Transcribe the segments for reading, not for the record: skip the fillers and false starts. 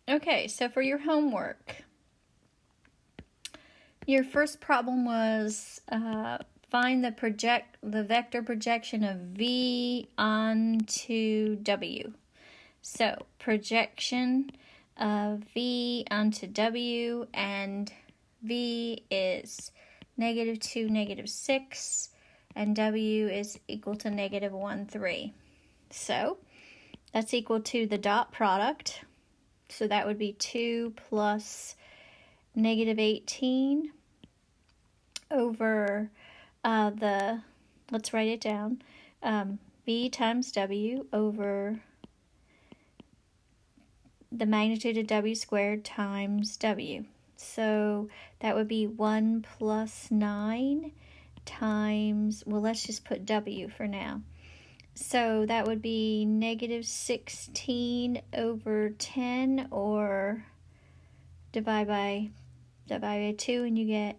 Okay, so for your homework, your first problem was find the vector projection of V onto W. So projection of V onto W, and V is -2, -6, and W is equal to -1, 3. So that's equal to the dot product. So that would be 2 plus -18 over let's write it down, V times W over the magnitude of W squared times W. So that would be 1 plus 9 times, well, let's just put W for now. So that would be -16 over 10, or divide by 2, and you get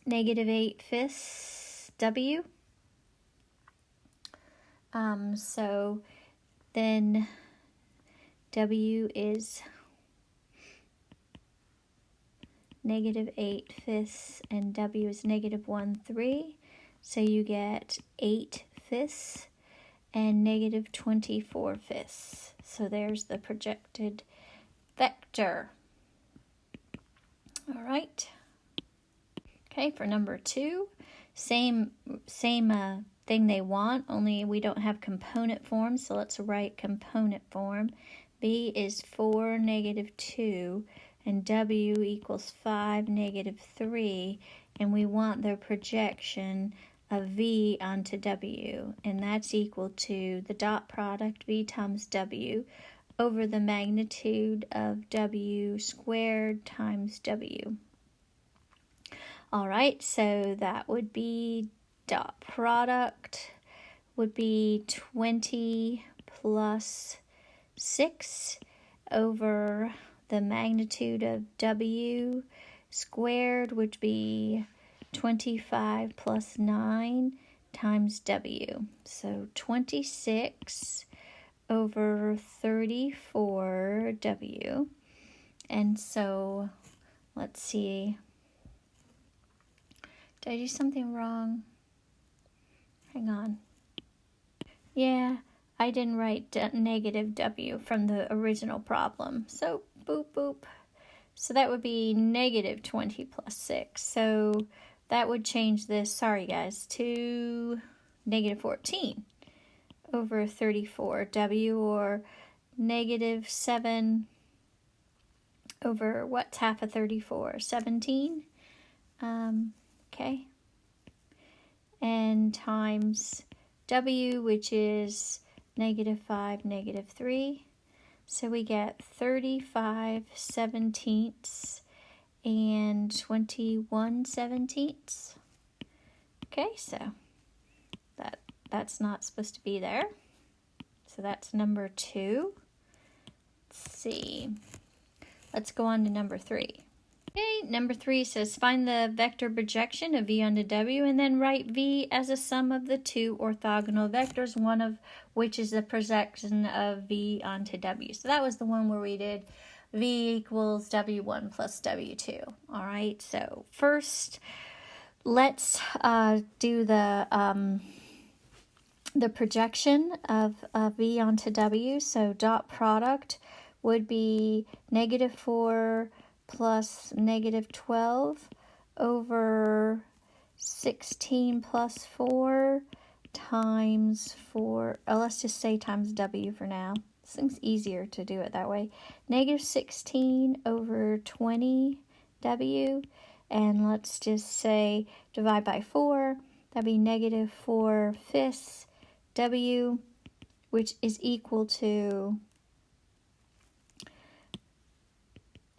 -8/5 W. So then W is -8/5, and W is -1, 3. So you get 8/5 and -24/5. So there's the projected vector. All right. Okay, for number 2, same thing they want, only we don't have component form, so let's write component form. V is 4, -2, and W equals 5, -3, and we want the projection of V onto W, and that's equal to the dot product V times W over the magnitude of W squared times W. All right, so that would be dot product would be 20 plus 6 over the magnitude of W squared would be 25 plus 9 times W. So 26 over 34 W. And so let's see. Did I do something wrong? Hang on. Yeah, I didn't write -W from the original problem. So, boop, boop. So that would be -20 plus 6. So that would change this, sorry guys, to -14 over 34 W, or -7 over what's half of 34? 17. Okay. And times W, which is -5, -3. So we get 35/17 and 21/17. Okay, so that's not supposed to be there. So that's number 2. Let's see. Let's go on to number 3. Okay, number 3 says find the vector projection of V onto W, and then write V as a sum of the two orthogonal vectors, one of which is the projection of V onto W. So that was the one where we did V equals W1 plus W2. All right, so first let's do the projection of V onto W. So dot product would be -4 plus -12 over 16 plus 4 times 4. Let's just say times W for now. It seems easier to do it that way. -16 over 20 W, and let's just say divide by 4. That'd be -4/5 W, which is equal to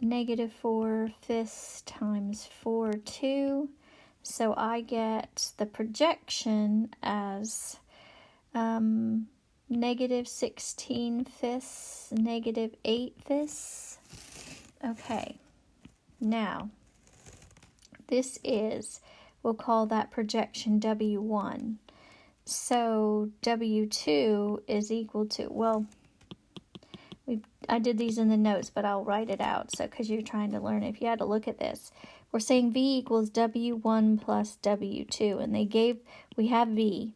-4/5 times 4, 2. So I get the projection as -16/5, -8/5. Okay, now this is, we'll call that projection W1. So W2 is equal to, well, I did these in the notes, but I'll write it out so because you're trying to learn. If you had to look at this, we're saying V equals W1 plus W2, and we have V,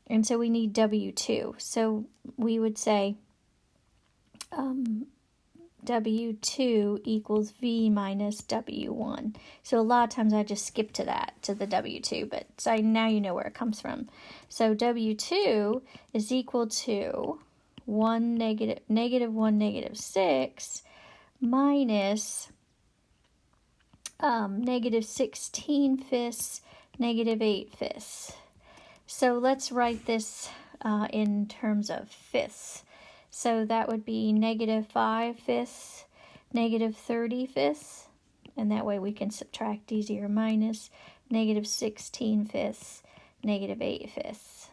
and so we need W2. So we would say W2 equals V minus W1. So a lot of times I just skip to the W2, but so now you know where it comes from. So W2 is equal to 1 negative 1 negative 6 minus negative 16 fifths negative 8 fifths. So let's write this in terms of fifths. So that would be negative 5 fifths, negative 30 fifths, and that way we can subtract easier, minus negative 16 fifths, negative 8 fifths.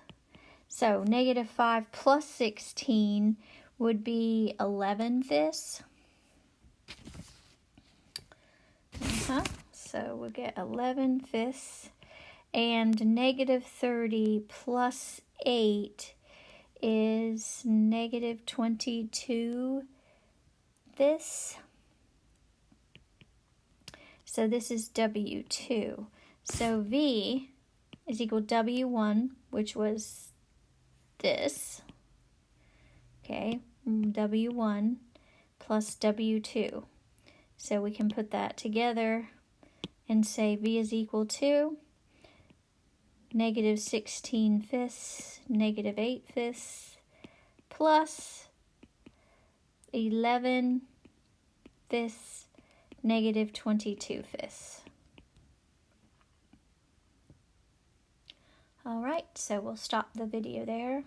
So negative 5 plus 16 would be 11 fifths. So we'll get 11 fifths. And negative 30 plus 8 is negative 22 fifths. So this is W2. So V is equal to W1, which was this. Okay, W1 plus W2. So we can put that together and say V is equal to negative 16 fifths, negative 8 fifths, plus 11 fifths, negative 22 fifths. All right, so we'll stop the video there.